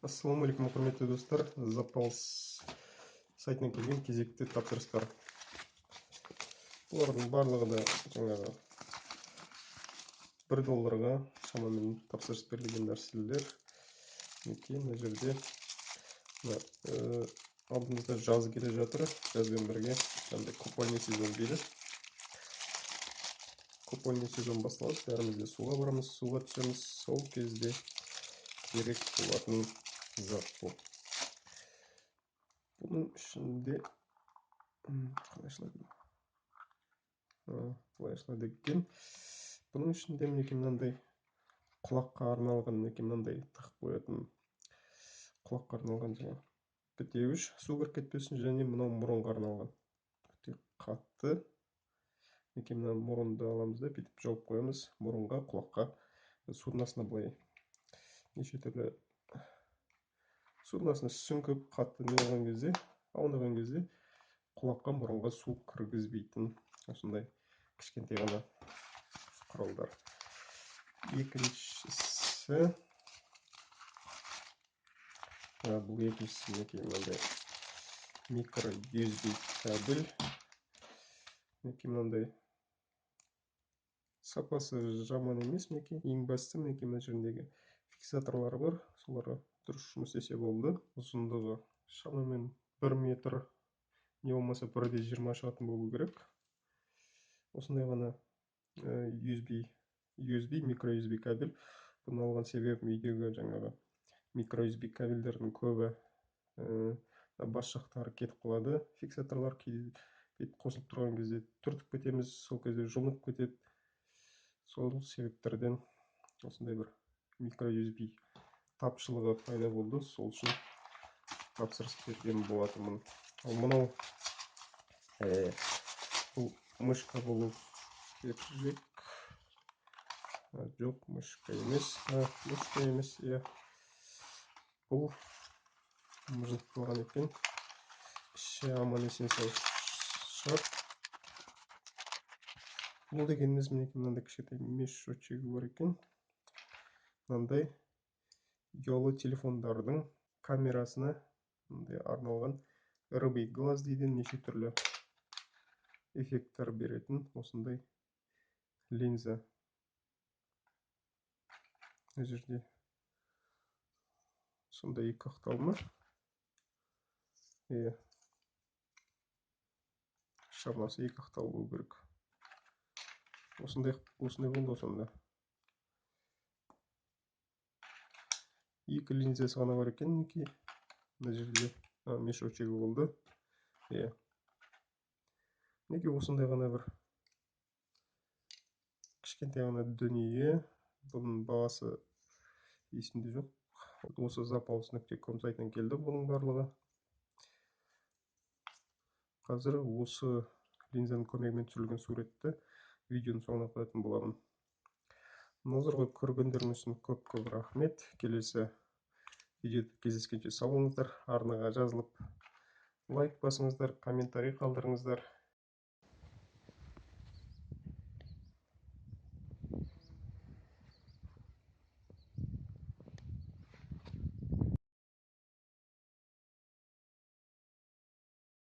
Ассалаумағалейкум, құрметті достар. Запалс сайтынан келген кезекті тапсырыстар. Бұлардың барлығы да жаңағы $1 шамамен тапсырыс берілген нәрселер. Мына жерде алдымызда жаз келе жатыр. Жазбен бірге купальный сезон дейді. Купальный сезон басталады. Бәріміз де суға барамыз, суға түсеміз. Сол кезде керек болатын зат бұл. Бұның ішінде қалайшылайды екен. Бұның ішінде мынандай құлаққа арналған, мынандай тағып қоятын құлаққа арналған жаңа бітеуіш, су кіріп кетпесін, және мынау мұрынға арналған. Өте қатты. Мына мұрынды аламыз да бүйтіп жауып қоямыз. Мұрынға, құлаққа, судың астына былай неше түрлі судың астына сүңгіп қатты аунаған кезде құлаққа, мұрынға су кіргізбейтін осындай кішкентай ғана құралдар. Екіншісі мынандай микро USB кабель. Мынандай сапасы жаман емес. Ең бастысы мына жеріндегі фиксаторлары бар. Соларға дұрыс жұмыс істесе болды. Ұзындығы шамамен 1 метр, не болмаса 1,20 шығатын болу керек. Осындай ғана микро USB кабель. Бұны алған себебім, үйдегі жаңағы микро USB кабельдердің көбі бас жақтары кетіп қалады. Фиксаторлар қосылып тұрған кезде түртіп кетеміз, сол кезде жұлынып кетеді. Сол себептерден осындай бір микро USB тапшылығы пайда болды. Сол үшін тапсырыс берген болатынмын. Ал мынау бұл мышка болу керек. Жоқ, мышка емес. Бұл мұжылып қалған екен. Іші аман есен шығар. Бұл дегеніміз мынандай кішкентай мешочегі бар екен. Мынандай ұялы телефондардың камерасына арналған рыбий глаз дейді, неше түрлі эффекттер беретін осындай линза. Мына жерде сондай екі ақталма. Шамасы екі ақтал болу керек. Осындай болды сонда. Екі линзасы ғана бар екен. Мына жерде мешочегі болды. Осындай ғана бір кішкентай ғана дүние. Бұның бағасы есімде жоқ. Осы zapals.com сайтынан келді бұның барлығы. Қазір осы линзаның көмегімен түсірілген суретті видеоның соңына қоятын боламын. Назарға көргендеріңіз үшін көп рахмет. Келесі видеода кездескенше сау болыңыздар. Арнаға жазылып лайк басыңыздар, комментарий қалдырыңыздар.